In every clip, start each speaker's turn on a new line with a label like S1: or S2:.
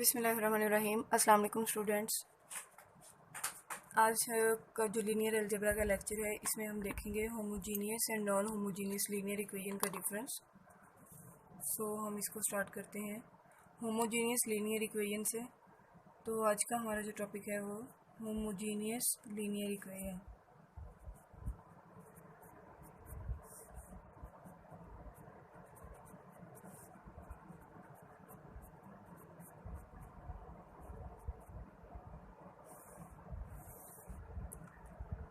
S1: बिस्मिल्लाहिर्रहमानिर्रहीम। अस्सलाम वालेकुम स्टूडेंट्स। आज का जो लीनियर अलजेब्रा का लेक्चर है, इसमें हम देखेंगे homogeneous and non homogeneous linear equation का डिफरेंस। हम इसको स्टार्ट करते हैं होमोजीनियस लीनियर इक्वेशन से। तो आज का हमारा जो टॉपिक है वो होमोजीनियस लीनियर इक्वेशन।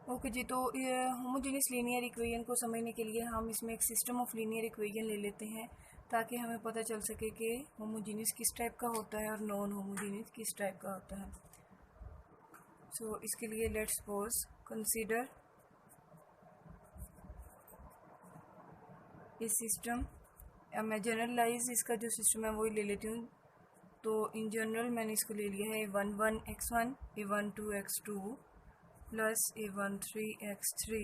S1: ओके जी, तो ये होमोजेनियस लीनियर इक्वेशन को समझने के लिए हम इसमें एक सिस्टम ऑफ लीनियर इक्वेशन ले लेते हैं, ताकि हमें पता चल सके कि होमोजेनियस किस टाइप का होता है और नॉन होमोजेनियस किस टाइप का होता है। इसके लिए लेट्स सपोज कंसीडर इस सिस्टम। अब मैं जनरलाइज इसका जो सिस्टम है वही ले लेती हूँ। तो इन जनरल मैंने इसको ले लिया है a11 x1 a12 x2 plus a13 x3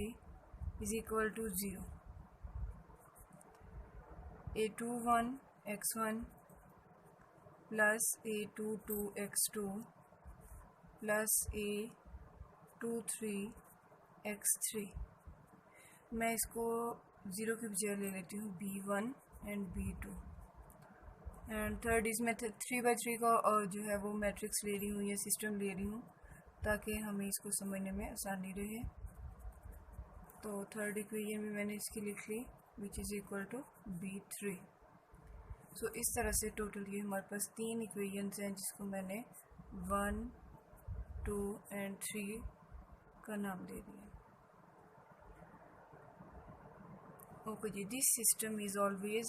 S1: is equal to 0, a21 x1 plus a22 x2 plus a23 x3। मैं इसको 0 की बजाय ले लेती हूँ b1 and b2 and third इसमें 3/3 का और जो है वो मैट्रिक्स ले रही हूँ या सिस्टम ले रही हूँ, ताकि हमें इसको समझने में आसानी रहे। तो थर्ड इक्वेशन भी मैंने इसकी लिख ली which is equal to b3। इस तरह से टोटल ये हमारे पास 3 इक्वेशंस हैं, जिसको मैंने 1, 2 एंड 3 का नाम दे दिया। ओके जी, this system is always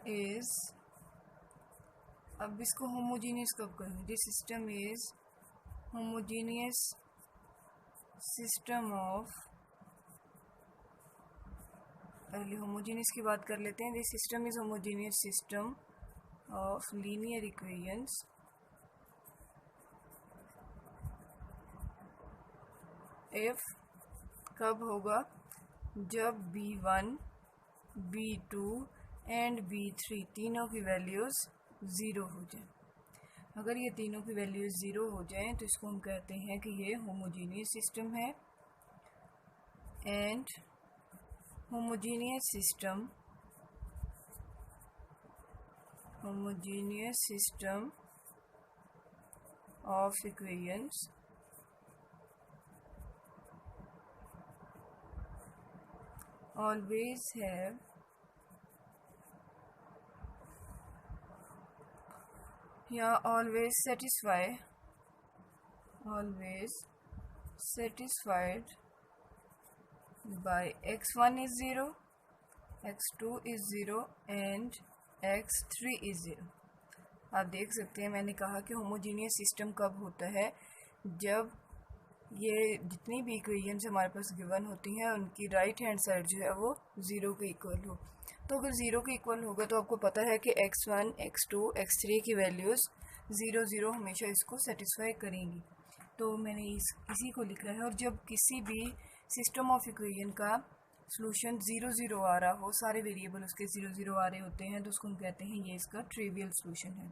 S1: is, अब इसको होमोजीनियस कब करें? This system is homogeneous system of, पहले होमोजीनियस की बात कर लेते हैं। This system is homogeneous system of linear equations if, कब होगा? जब b1 b2 एंड b3 तीनों की वैल्यूज़ 0 हो जाए। अगर ये तीनों की वैल्यूज़ 0 हो जाएं तो इसको हम कहते हैं कि ये होमोजीनियस सिस्टम है। And homogeneous system of equations always have always satisfied by x1 is 0, x2 is 0 and x3 is 0। आप देख सकते हैं मैंने कहा कि होमोजीनियस सिस्टम कब होता है? जब ये जितनी भी इक्वेशंस हमारे पास गिवन होती हैं उनकी राइट हैंड साइड जो है वो 0 के इक्वल हो। तो अगर 0 के इक्वल होगा तो आपको पता है कि x1 x2 x3 की वैल्यूज़ 0 0 हमेशा इसको सेटिस्फाई करेंगी। तो मैंने इसी को लिखा है। और जब किसी भी सिस्टम ऑफ इक्वेशन का सॉल्यूशन 0 0 आ रहा हो, सारे वेरिएबल उसके 0 0 आ रहे होते हैं, तो उसको हम कहते हैं ये इसका ट्रिवियल सॉल्यूशन है।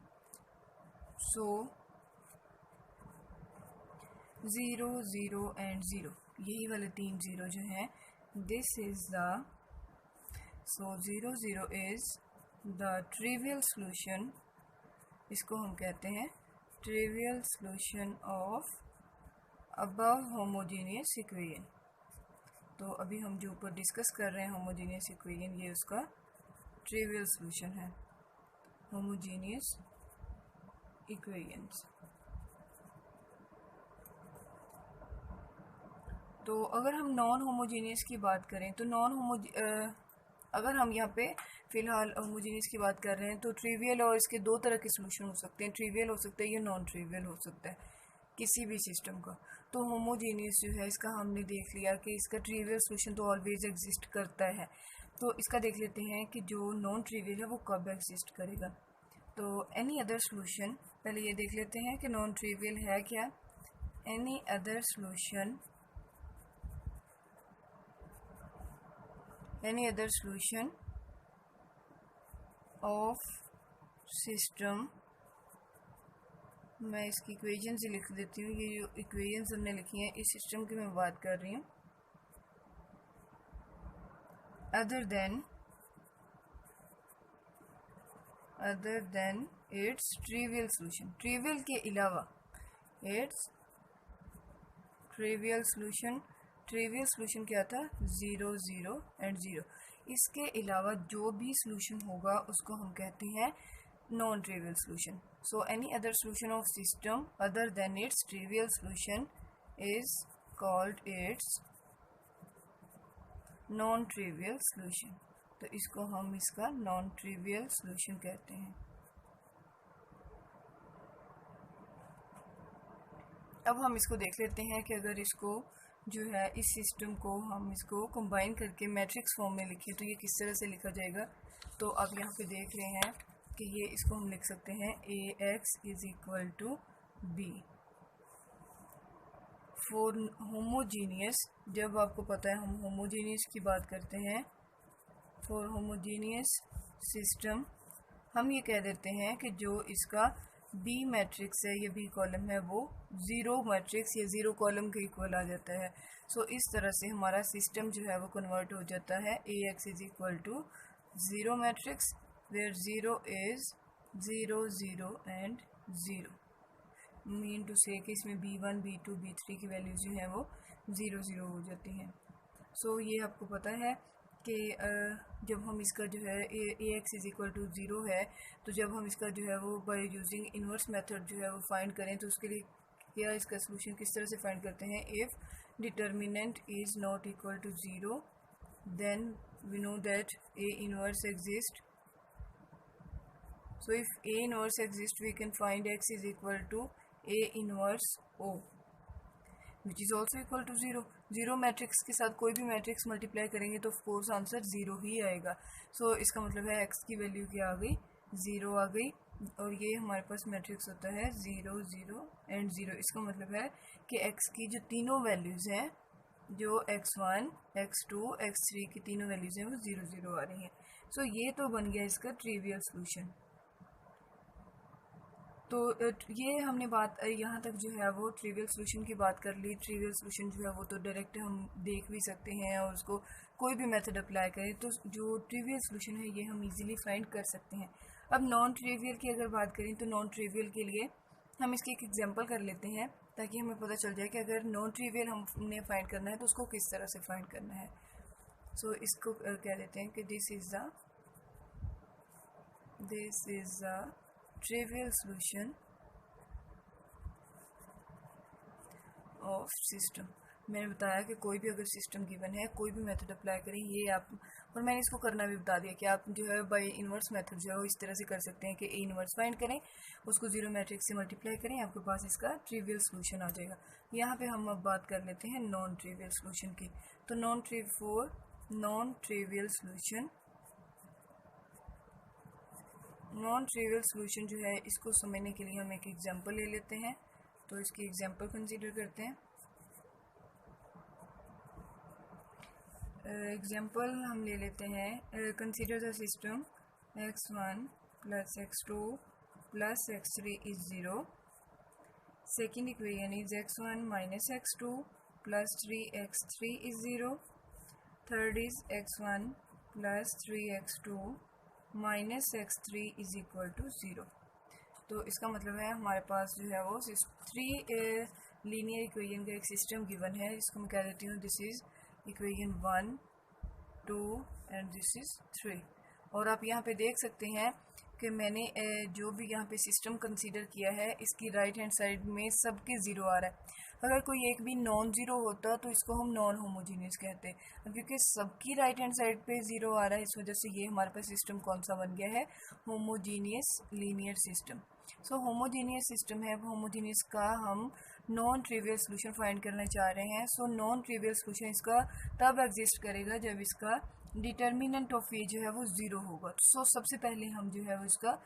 S1: 0 0 एंड 0, यही वाले 3 0 जो हैं, this is the 0 0 is the trivial solution. इसको हम कहते हैं trivial solution of above homogeneous equation. तो अभी हम जो ऊपर डिस्कस कर रहे हैं होमोजेनियस इक्वेशन, ये उसका ट्रिवियल सॉल्यूशन है, होमोजेनियस इक्वेशंस। तो अगर हम नॉन होमोजीनियस की बात करें तो अगर हम यहाँ पे फ़िलहाल होमोजीनियस की बात कर रहे हैं तो ट्रिवियल और इसके दो तरह के सॉल्यूशन हो सकते हैं। ट्रिवियल हो सकता है या नॉन ट्रिवियल हो सकता है किसी भी सिस्टम का। तो होमोजीनियस जो है इसका हमने देख लिया कि इसका ट्रिवियल सॉल्यूशन तो ऑलवेज एग्जिस्ट करता है। तो इसका देख लेते हैं कि जो नॉन ट्रिवियल है वो कब एग्जिस्ट करेगा। तो एनी अदर सॉल्यूशन, पहले ये देख लेते हैं कि नॉन ट्रिवियल है क्या। Any other solution any other solution of system, मैं इसकी इक्वेशन से लिख देती हूँ। ये जो इक्वेशंस हमने लिखी हैं इस सिस्टम की मैं बात कर रही हूँ। Other than it's trivial solution, trivial के अलावा it's trivial solution. Trivial solution क्या था? 0 0 एंड 0। इसके अलावा जो भी सॉल्यूशन होगा उसको हम कहते हैं non trivial solution. So any other solution of system other than it's trivial solution is called its non trivial solution. तो इसको हम इसका नॉन ट्रिवियल सॉल्यूशन कहते हैं। अब हम इसको देख लेते हैं कि अगर इसको जो है इस सिस्टम को हम इसको कंबाइन करके मैट्रिक्स फॉर्म में लिखें तो ये किस तरह से लिखा जाएगा। तो आप यहाँ पे देख रहे हैं कि ये इसको हम लिख सकते हैं AX is equal to B for homogeneous. जब आपको पता है हम होमोजीनियस की बात करते हैं, फॉर होमोजीनियस सिस्टम हम ये कह देते हैं कि जो इसका B मैट्रिक्स है, ये B कॉलम है, वो 0 मैट्रिक्स या 0 कॉलम के इक्वल आ जाता है। सो इस तरह से हमारा सिस्टम जो है वो कन्वर्ट हो जाता है AX is equal to 0 matrix where 0 is 0 0 and 0। Mean to say कि इसमें B1 B2 B3 की वैल्यूज जो हैं वो 0 0 हो जाती हैं। सो ये आपको पता है कि जब हम इसका जो है AX इज इक्वल टू 0 है, तो जब हम इसका जो है वो बाय यूजिंग इन्वर्स मेथड जो है वो फाइंड करें तो उसके लिए क्या इसका सोल्यूशन किस तरह से फाइंड करते हैं। If determinant is not equal to 0 then we know that A inverse exist. So if A inverse exist we can find X is equal to A inverse O which is also equal to 0। 0 matrix के साथ कोई भी matrix multiply करेंगे तो of course answer 0 ही आएगा। सो इसका मतलब है x की वैल्यू क्या आ गई? 0 आ गई। और ये हमारे पास मैट्रिक्स होता है 0 0 एंड 0। इसका मतलब है कि x की जो तीनों वैल्यूज़ हैं, जो x1 x2 x3 की तीनों वैल्यूज़ हैं वो 0 0 आ रही हैं। सो ये तो बन गया इसका ट्रिवियल सॉल्यूशन। तो ये हमने बात यहाँ तक जो है वो ट्रिवियल सॉल्यूशन की बात कर ली। ट्रिवियल सॉल्यूशन जो है वो तो डायरेक्ट हम देख भी सकते हैं और उसको कोई भी मेथड अप्लाई करें तो जो ट्रिवियल सॉल्यूशन है ये हम इजीली फाइंड कर सकते हैं। अब नॉन ट्रिवियल की अगर बात करें तो नॉन ट्रिवियल के लिए हम इसकी एक एग्जांपल कर लेते हैं ताकि हमें पता चल जाए कि अगर नॉन ट्रिवियल हमने फाइंड करना है तो उसको किस तरह से फाइंड करना है। सो इसको कह देते हैं कि this is the trivial solution of system. मैंने बताया कि कोई भी अगर सिस्टम गिवन है, कोई भी मेथड अप्लाई करें, ये आप, और मैंने इसको करना भी बता दिया कि आप जो है बाय इन्वर्स मेथड जो है वो इस तरह से कर सकते हैं कि A इन्वर्स फाइंड करें, उसको 0 मैट्रिक्स से मल्टीप्लाई करें, आपके पास इसका ट्रिवियल सॉल्यूशन आ जाएगा। यहाँ पे हम अब बात कर लेते हैं नॉन ट्रिवियल सॉल्यूशन की। तो non trivial solution, non trivial solution जो है इसको समझने के लिए हम एक एग्जांपल ले लेते हैं। तो इसकी एग्जांपल कंसीडर करते हैं। एग्जांपल हम ले लेते हैं, consider the system x1 plus x2 plus x3 is 0। Second equation is x1 minus x2 plus 3x3 is 0। Third is x1 plus 3x2 minus x3 is equal to 0। तो इसका मतलब है हमारे पास जो है वो 3 लीनियर इक्वेशन का एक सिस्टम गिवन है। इसको मैं कह देती हूँ this is equation 1 2 and this is 3। और आप यहाँ पे देख सकते हैं कि मैंने जो भी यहाँ पे सिस्टम कंसीडर किया है इसकी राइट हैंड साइड में सबके 0 आ रहा है। अगर कोई एक भी नॉन ज़ीरो होता तो इसको हम नॉन होमोजीनियस कहते हैं। क्योंकि सबकी राइट हैंड साइड पे 0 आ रहा है, इस वजह से ये हमारे पास सिस्टम कौन सा बन गया है? Homogeneous linear system. So homogeneous system है, होमोजीनियस का हम नॉन ट्रिवियल सोल्यूशन फाइंड करना चाह रहे हैं। सो नॉन ट्रिवियल सोल्यूशन इसका तब एग्जिस्ट करेगा जब इसका डिटर्मिनेंट ऑफ ए जो है वो 0 होगा। सो सबसे पहले हम जो है वो इसका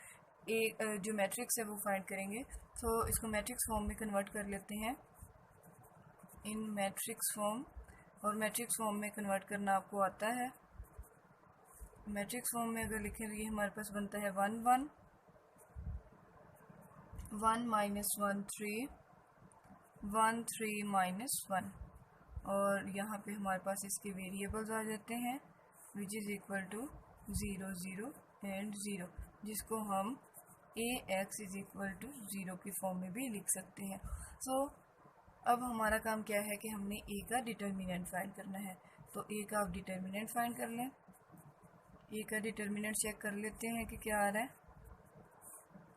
S1: जो मैट्रिक्स है वो फाइंड करेंगे। तो इसको मैट्रिक्स फॉर्म में कन्वर्ट कर लेते हैं इन मैट्रिक्स फॉर्म, और मैट्रिक्स फॉर्म में कन्वर्ट करना आपको आता है। मैट्रिक्स फॉर्म में अगर लिखें तो ये हमारे पास बनता है 1 1 1 माइनस 1 3 1 3 माइनस 1, और यहाँ पे हमारे पास इसके वेरिएबल्स आ जाते हैं which is equal to 0 0 and 0, जिसको हम ax इज इक्वल टू 0 की फॉर्म में भी लिख सकते हैं। सो अब हमारा काम क्या है कि हमने a का डिटर्मिनेंट फाइंड करना है। तो a का आप डिटर्मिनेंट फाइंड कर लें। a का डिटर्मिनेंट चेक कर लेते हैं कि क्या आ रहा है।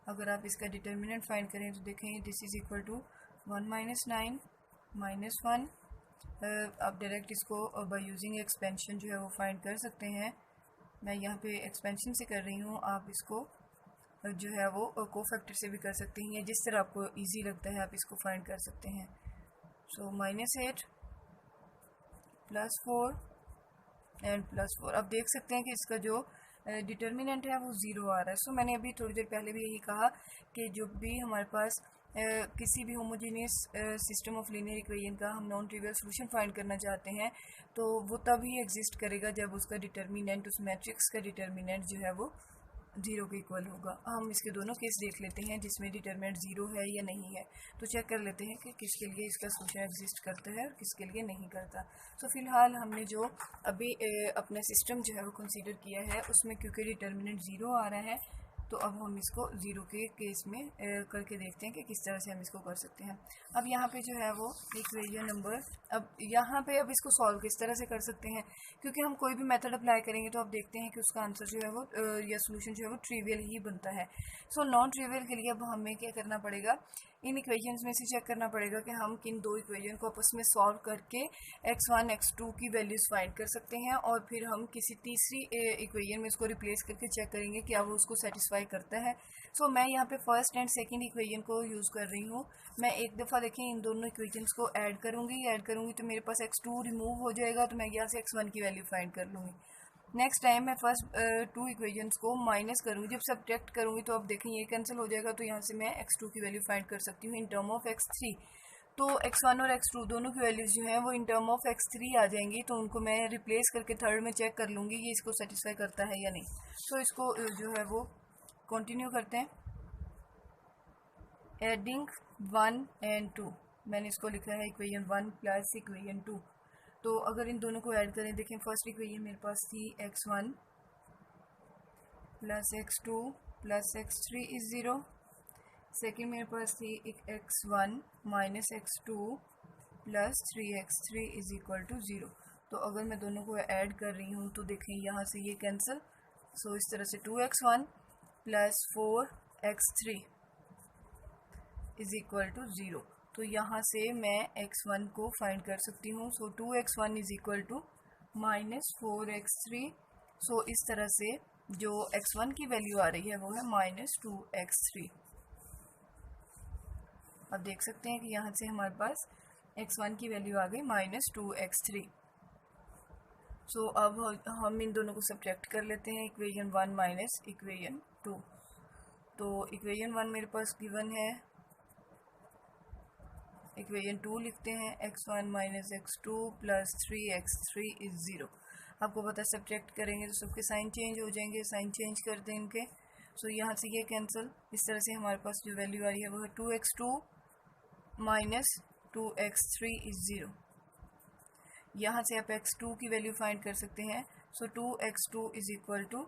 S1: अगर आप इसका डिटर्मिनेंट फाइंड करें तो देखें this is equal to 1 minus 9 minus 1। आप डायरेक्ट इसको बाय यूजिंग एक्सपेंशन जो है वो फाइंड कर सकते हैं। मैं यहाँ पे एक्सपेंशन से कर रही हूँ, आप इसको जो है वो कोफैक्टर से भी कर सकते हैं, जिस तरह आपको इजी लगता है आप इसको फाइंड कर सकते हैं। सो -8 प्लस 4 एंड प्लस 4। अब देख सकते हैं कि इसका जो डिटर्मिनेंट है वो 0 आ रहा है। सो मैंने अभी थोड़ी देर पहले भी यही कहा कि जब भी हमारे पास किसी भी homogeneous system of linear equation का हम नॉन ट्रिवियल सोल्यूशन फाइंड करना चाहते हैं तो वो तभी एग्जिस्ट करेगा जब उसका डिटर्मिनेंट, उस मैट्रिक्स का डिटर्मिनेंट जो है वो 0 के इक्वल होगा। हम इसके दोनों केस देख लेते हैं जिसमें डिटर्मिनेंट 0 है या नहीं है, तो चेक कर लेते हैं कि किसके लिए इसका सोल्यूशन एग्जिस्ट करता है और किसके लिए नहीं करता। तो फिलहाल हमने जो अभी अपना सिस्टम जो है वो कंसीडर किया है उसमें क्योंकि डिटर्मिनेंट 0 आ रहा है तो अब हम इसको 0 के केस में करके देखते हैं कि किस तरह से हम इसको कर सकते हैं। अब यहाँ पे जो है वो इक्वेशन नंबर, अब यहाँ पे अब इसको सॉल्व किस तरह से कर सकते हैं, क्योंकि हम कोई भी मेथड अप्लाई करेंगे तो आप देखते हैं कि उसका आंसर जो है वो या सोल्यूशन जो है वो ट्रिवियल ही बनता है। सो नॉन ट्रिवियल के लिए अब हमें क्या करना पड़ेगा, इन इक्वेशंस में से चेक करना पड़ेगा कि हम किन दो इक्वेशन को आपस में सॉल्व करके x1 x2 की वैल्यूज फाइंड कर सकते हैं, और फिर हम किसी तीसरी इक्वेशन में इसको रिप्लेस करके चेक करेंगे क्या वो उसको सेटिस्फाई करता है। सो मैं यहाँ पे फर्स्ट एंड सेकंड इक्वेशन को यूज़ कर रही हूँ। मैं एक दफ़ा देखें इन दोनों इक्वेशंस को ऐड करूँगी तो मेरे पास x2 रिमूव हो जाएगा, तो मैं यहाँ से x1 की वैल्यू फाइंड कर लूँगी। नेक्स्ट टाइम मैं फर्स्ट 2 इक्वेशंस को माइनस करूँगी, जब सब्ट्रैक्ट करूँगी तो अब देखें ये कैंसिल हो जाएगा, तो यहाँ से मैं x2 की वैल्यू फाइंड कर सकती हूँ इन टर्म ऑफ x3। तो x1 और x2 दोनों की वैल्यूज जो हैं वो इन टर्म ऑफ x3 आ जाएंगी, तो उनको मैं रिप्लेस करके थर्ड में चेक कर लूँगी कि इसको सेटिस्फाई करता है या नहीं। तो इसको जो है वो कंटिन्यू करते हैं। एडिंग 1 एंड 2, मैंने इसको लिखा है इक्वेशन 1 प्लस इक्वेशन 2। तो अगर इन दोनों को ऐड करें, देखें फर्स्ट इक्वेशन मेरे पास थी x1 plus x2 plus x3 is 0। Second मेरे पास थी x1 minus x2 plus 3x3 is equal to 0। तो अगर मैं दोनों को ऐड कर रही हूँ तो देखें यहाँ से ये कैंसिल। सो इस तरह से 2x1 plus 4x3 is equal to 0। तो यहाँ से मैं x1 को फाइंड कर सकती हूँ। So 2x1 is equal to minus 4x3। So इस तरह से जो x1 की वैल्यू आ रही है वो है माइनस 2x3। अब देख सकते हैं कि यहाँ से हमारे पास x1 की वैल्यू आ गई माइनस 2x3। सो अब हम इन दोनों को सब्ट्रैक्ट कर लेते हैं, इक्वेशन 1 माइनस इक्वेशन 2। तो इक्वेशन 1 मेरे पास गिवन है, इक्वेशन 2 लिखते हैं x1 minus x2 plus 3x3 is 0। आपको पता है सब्ट्रैक्ट करेंगे तो सबके साइन चेंज हो जाएंगे, साइन चेंज कर दें इनके। सो यहाँ से ये कैंसिल। इस तरह से हमारे पास जो वैल्यू आ रही है वो है 2x2 माइनस 2x3 इज 0। यहाँ से आप x2 की वैल्यू फाइंड कर सकते हैं। So 2x2 is equal to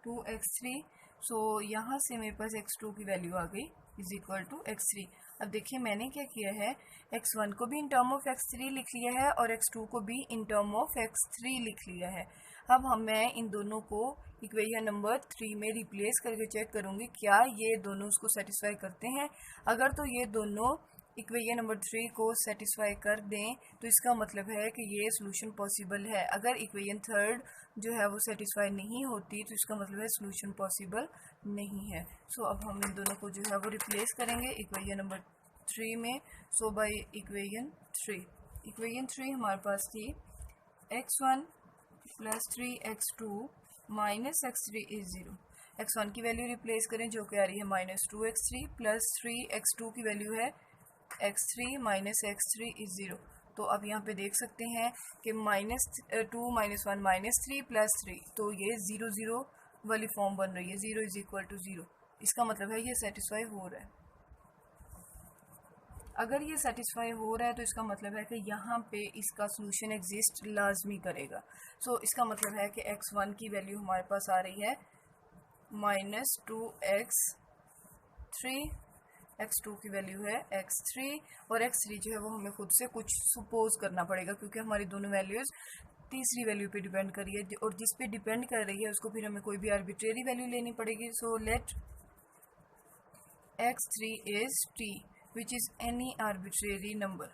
S1: 2x3। So यहाँ से मेरे पास x2 की वैल्यू आ गई इज इक्वल टू x3। अब देखिए मैंने क्या किया है, x1 को भी इन टर्म ऑफ x3 लिख लिया है और x2 को भी इन टर्म ऑफ x3 लिख लिया है। अब मैं इन दोनों को इक्वेशन नंबर 3 में रिप्लेस करके चेक करूँगी क्या ये दोनों उसको सेटिस्फाई करते हैं। अगर तो ये दोनों इक्वेशन नंबर 3 को सेटिस्फाई कर दें तो इसका मतलब है कि ये सोल्यूशन पॉसिबल है। अगर इक्वेशन थर्ड जो है वो सेटिस्फाई नहीं होती तो इसका मतलब है सोल्यूशन पॉसिबल नहीं है। सो अब हम इन दोनों को जो है वो रिप्लेस करेंगे इक्वेशन नंबर 3 में। सो बाय इक्वेशन 3 हमारे पास थी x1 plus 3x2 minus x3 is 0। x1 की वैल्यू रिप्लेस करें जो कि आ रही है माइनस 2x3 प्लस 3x2 की वैल्यू है x3 माइनस x3 इज 0। तो अब यहाँ पे देख सकते हैं कि -2 -1 -3 +3, तो ये 0 0 वाली फॉर्म बन रही है, 0 = 0। इसका मतलब है ये सेटिस्फाई हो रहा है। अगर ये सेटिस्फाई हो रहा है तो इसका मतलब है कि यहाँ पे इसका सोल्यूशन एग्जिस्ट लाजमी करेगा। सो इसका मतलब है कि x1 की वैल्यू हमारे पास आ रही है -2x3, x2 की वैल्यू है x3, और x3 जो है वो हमें खुद से कुछ सपोज करना पड़ेगा, क्योंकि हमारी दोनों वैल्यूज़ तीसरी वैल्यू पे डिपेंड कर रही है, और जिस पे डिपेंड कर रही है उसको फिर हमें कोई भी आर्बिट्रेरी वैल्यू लेनी पड़ेगी। So let x3 is t which is any arbitrary number।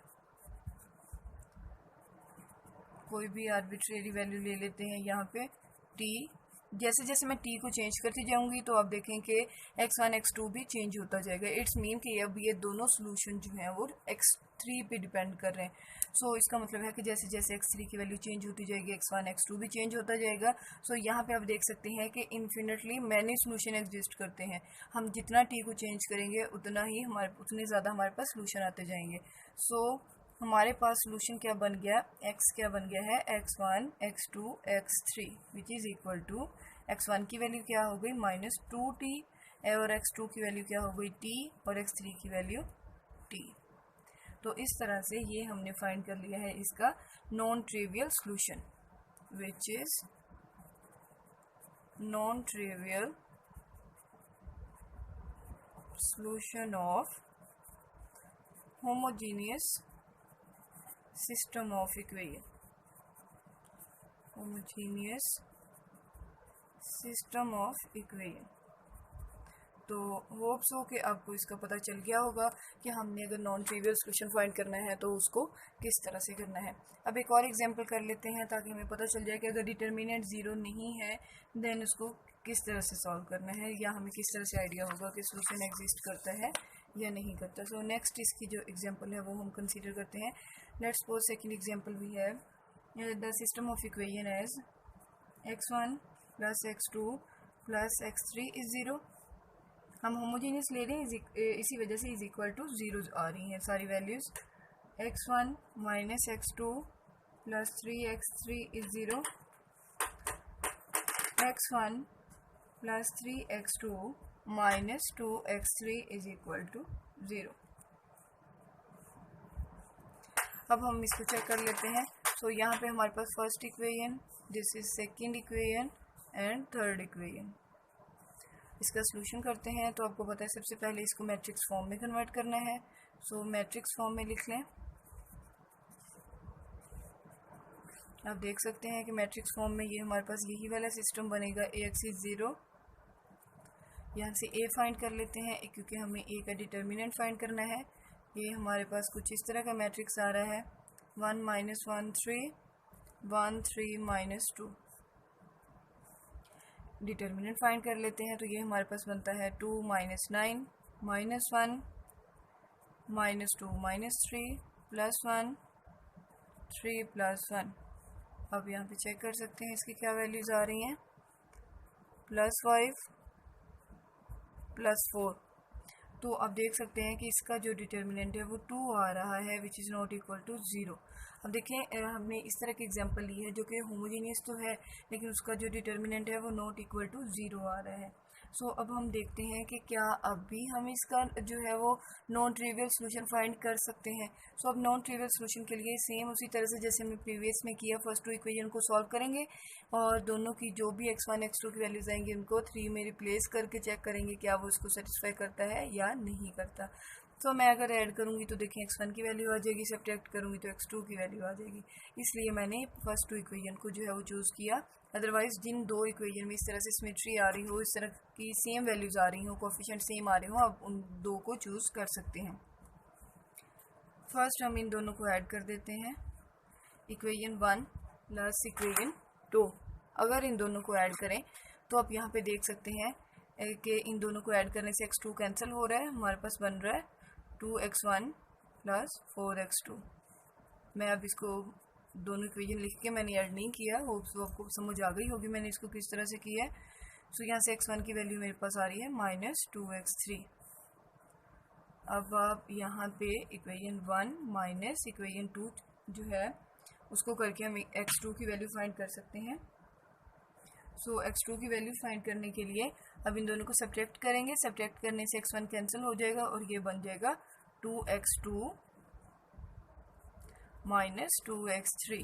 S1: कोई भी आर्बिट्रेरी वैल्यू ले लेते हैं यहाँ पे t। जैसे जैसे मैं t को चेंज करती जाऊंगी तो आप देखें कि x1 x2 भी चेंज होता जाएगा। इट्स मीन कि अब ये दोनों सोल्यूशन जो हैं वो x3 पे डिपेंड कर रहे हैं। सो इसका मतलब है कि जैसे जैसे x3 की वैल्यू चेंज होती जाएगी x1 x2 भी चेंज होता जाएगा। सो यहाँ पे आप देख सकते हैं कि इन्फिनिटली मैनी सोल्यूशन एग्जिस्ट करते हैं। हम जितना t को चेंज करेंगे उतना ही उतने ज़्यादा हमारे पास सोल्यूशन आते जाएंगे। सो हमारे पास सोल्यूशन क्या बन गया, x क्या बन गया है, x1 x2 x3 which is equal to x1 की वैल्यू क्या हो गई -2t, और x2 की वैल्यू क्या हो गई t, और x3 की वैल्यू t। तो इस तरह से ये हमने फाइंड कर लिया है इसका non trivial solution, which is non trivial solution of homogeneous system of equation, homogeneous system of equation. तो होप्स हो कि आपको इसका पता चल गया होगा कि हमने अगर नॉन ट्रिवियल सोल्यूशन फाइंड करना है तो उसको किस तरह से करना है। अब एक और एग्जांपल कर लेते हैं ताकि हमें पता चल जाए कि अगर डिटर्मिनेंट 0 नहीं है देन उसको किस तरह से सॉल्व करना है, या हमें किस तरह से आइडिया होगा कि सोल्यूशन एग्जिस्ट करता है या नहीं करता। सो नेक्स्ट इसकी जो एग्जांपल है वो हम कंसीडर करते हैं। लेट्स सपोज सेकंड एग्जांपल भी है, the system of equation as x1 + x2 + x3 is 0। हम होमोजीनियस ले रहे हैं, इसी वजह से इज इक्वल टू 0 आ रही हैं सारी values. x1 - x2 + 3x3 is 0, x1 + 3x2 - 2x3 is equal to 0। अब हम इसको चेक कर लेते हैं। तो यहाँ पे हमारे पास first equation, this is second equation and third equation. इसका सोल्यूशन करते हैं। तो आपको पता है सबसे पहले इसको मैट्रिक्स फॉर्म में कन्वर्ट करना है। सो मैट्रिक्स फॉर्म में लिख लें। आप देख सकते हैं कि मैट्रिक्स फॉर्म में ये हमारे पास यही वाला सिस्टम बनेगा, AX इज 0। यहाँ से A फाइंड कर लेते हैं क्योंकि हमें A का डिटर्मिनेंट फाइंड करना है। ये हमारे पास कुछ इस तरह का मैट्रिक्स आ रहा है, 1 - 1 3 1 3 -2। डिटर्मिनेंट फाइंड कर लेते हैं। तो ये हमारे पास बनता है 2 - 9 -1 -2 -3 +1 3 +1। अब यहाँ पे चेक कर सकते हैं इसकी क्या वैल्यूज़ आ रही हैं, +5 +4। तो आप देख सकते हैं कि इसका जो डिटर्मिनेंट है वो 2 आ रहा है, which is not equal to 0। अब देखें हमने इस तरह की एग्जांपल ली है जो कि होमोजीनियस तो है लेकिन उसका जो डिटर्मिनेंट है वो नॉट इक्वल टू 0 आ रहा है। सो अब हम देखते हैं कि क्या अब भी हम इसका जो है वो नॉन ट्रिवियल सोल्यूशन फाइंड कर सकते हैं। सो अब नॉन ट्रिवियल सोल्यूशन के लिए सेम उसी तरह से जैसे हमने प्रीवियस में किया, फर्स्ट 2 इक्वेशन को सॉल्व करेंगे और दोनों की जो भी x1 x2 की वैल्यूज आएंगी उनको 3 में रिप्लेस करके चेक करेंगे क्या वो इसको सेटिस्फाई करता है या नहीं करता। तो मैं अगर ऐड करूँगी तो देखें x1 की वैल्यू आ जाएगी, सब्ट्रैक्ट करूँगी तो x2 की वैल्यू आ जाएगी। इसलिए मैंने फर्स्ट 2 इक्वेशन को जो है वो चूज़ किया। अदरवाइज जिन 2 इक्वेशन में इस तरह से सिमेट्री आ रही हो, इस तरह की सेम वैल्यूज़ आ रही हो, कोफिशिएंट सेम आ रहे हो, आप उन 2 को चूज़ कर सकते हैं। फर्स्ट हम इन दोनों को ऐड कर देते हैं, इक्वेशन 1 प्लस इक्वेशन 2। अगर इन दोनों को ऐड करें तो आप यहाँ पे देख सकते हैं कि इन दोनों को ऐड करने से x2 कैंसिल हो रहा है, हमारे पास बन रहा है 2x1 + 4x2। मैं अब इसको दोनों इक्वेशन लिख के मैंने ऐड नहीं किया, होप सो आपको समझ आ गई होगी मैंने इसको किस तरह से किया है। सो यहाँ से x1 की वैल्यू मेरे पास आ रही है -2x3। अब आप यहाँ पे इक्वेशन 1 माइनस इक्वेशन 2 जो है उसको करके हम x2 की वैल्यू फाइंड कर सकते हैं। सो x2 की वैल्यू फाइंड करने के लिए अब इन दोनों को सब्ट्रैक्ट करेंगे। सब्ट्रैक्ट करने से x1 कैंसिल हो जाएगा और ये बन जाएगा 2x2 माइनस 2x3।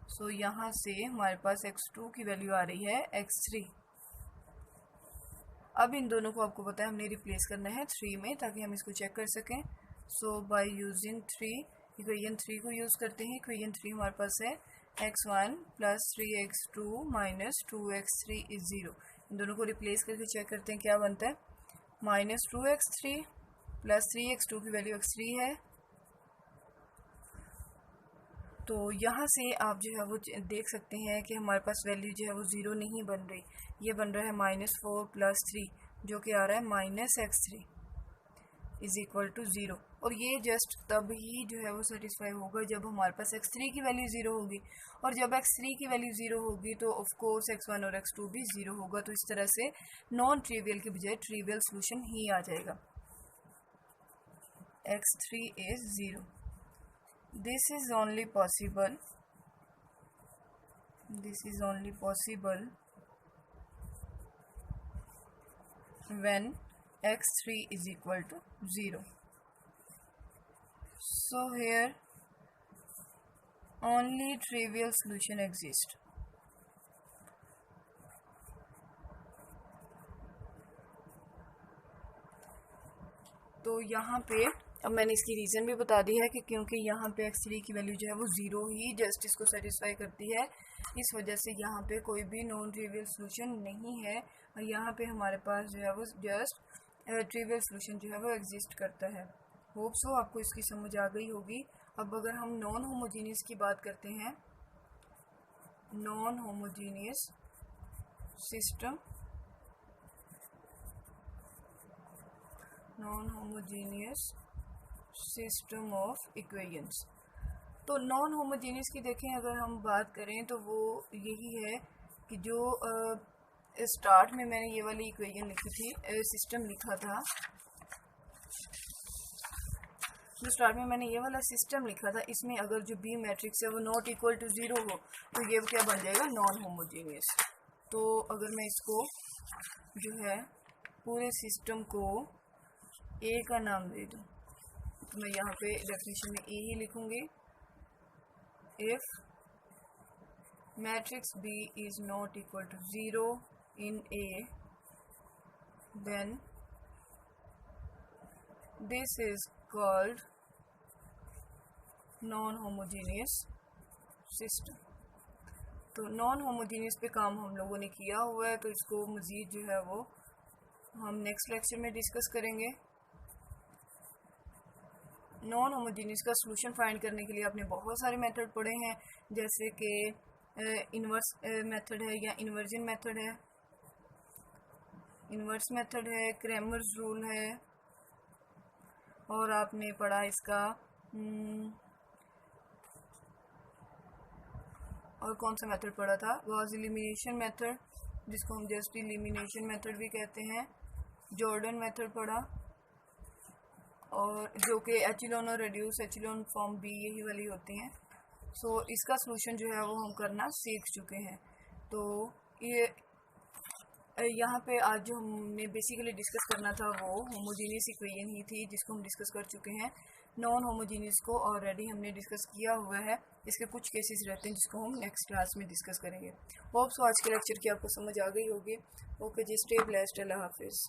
S1: सो यहाँ से हमारे पास x2 की वैल्यू आ रही है x3। अब इन दोनों को आपको पता है हमने रिप्लेस करना है 3 में ताकि हम इसको चेक कर सकें। सो बाय यूजिंग 3 इक्वेशन 3 को यूज़ करते हैं। इक्वेशन 3 हमारे पास है x1 plus 3x2 minus 2x3 is 0। इन दोनों को रिप्लेस करके चेक करते हैं क्या बनता है। माइनस 2x3 प्लस 3x2 की वैल्यू x3 है। तो यहाँ से आप जो है वो देख सकते हैं कि हमारे पास वैल्यू जो है वो 0 नहीं बन रही, ये बन रहा है -4 प्लस 3 जो कि आ रहा है -x3 इज इक्वल टू 0। और ये जस्ट तब ही जो है वो सेटिस्फाई होगा जब हमारे पास x3 की वैल्यू 0 होगी, और जब x3 की वैल्यू 0 होगी तो ऑफ कोर्स x1 और x2 भी 0 होगा। तो इस तरह से नॉन ट्रिवियल के बजाय ट्रिवियल सोल्यूशन ही आ जाएगा। x3 is 0। This is only possible when x3 is equal to 0. So here only trivial solution exists. तो यहाँ पे अब मैंने इसकी रीज़न भी बता दी है कि क्योंकि यहाँ पे x3 की वैल्यू जो है वो 0 ही जस्ट इसको सेटिस्फाई करती है, इस वजह से यहाँ पे कोई भी नॉन ट्रिवियल सोल्यूशन नहीं है। और यहाँ पे हमारे पास जो है वो जस्ट ट्रिवियल सोल्यूशन जो है वो एग्जिस्ट करता है। होप सो आपको इसकी समझ आ गई होगी। अब अगर हम नॉन होमोजीनियस की बात करते हैं, non homogeneous system, non homogeneous system of equations. तो नॉन होमोजीनियस की देखें अगर हम बात करें तो वो यही है कि जो स्टार्ट में मैंने ये वाली इक्वेशन लिखी थी, सिस्टम लिखा था, जो स्टार्ट में मैंने ये वाला सिस्टम लिखा था, इसमें अगर जो बी मैट्रिक्स है वो नॉट इक्वल टू 0 हो तो ये क्या बन जाएगा, नॉन होमोजीनियस। तो अगर मैं इसको जो है पूरे सिस्टम को ए का नाम दे दूँ तो मैं यहाँ पे डेफिनेशन में ए ही लिखूंगी। If matrix B is not equal to 0 in A then this is called non homogeneous system. तो नॉन होमोजीनियस पे काम हम लोगों ने किया हुआ है, तो इसको मज़ीद जो है वो हम नेक्स्ट लेक्चर में डिस्कस करेंगे। नॉन होमोजीनियस का सॉल्यूशन फाइंड करने के लिए आपने बहुत सारे मेथड पढ़े हैं, जैसे कि इन्वर्स मेथड है या इन्वर्जन मेथड है, इन्वर्स मेथड है, क्रैमर्स रूल है, और आपने पढ़ा इसका और कौन सा मेथड पढ़ा था, गॉस एलिमिनेशन मेथड जिसको हम जस्ट एलिमिनेशन मेथड भी कहते हैं, जॉर्डन मेथड पढ़ा, और जो कि एचिलॉन और रेड्यूस एचिलॉन फॉर्म बी यही वाली होती हैं। सो इसका सॉल्यूशन जो है वो हम करना सीख चुके हैं। तो ये यहाँ पे आज जो हमने बेसिकली डिस्कस करना था वो होमोजीनियस इक्वेशन ही थी, जिसको हम डिस्कस कर चुके हैं। नॉन होमोजीनियस को ऑलरेडी हमने डिस्कस किया हुआ है, इसके कुछ केसेस रहते हैं जिसको हम नेक्स्ट क्लास में डिस्कस करेंगे। होप सो आज के लेक्चर की आपको समझ आ गई होगी। ओके जी, स्टे ब्लेस्ड, अल्लाह हाफिज़।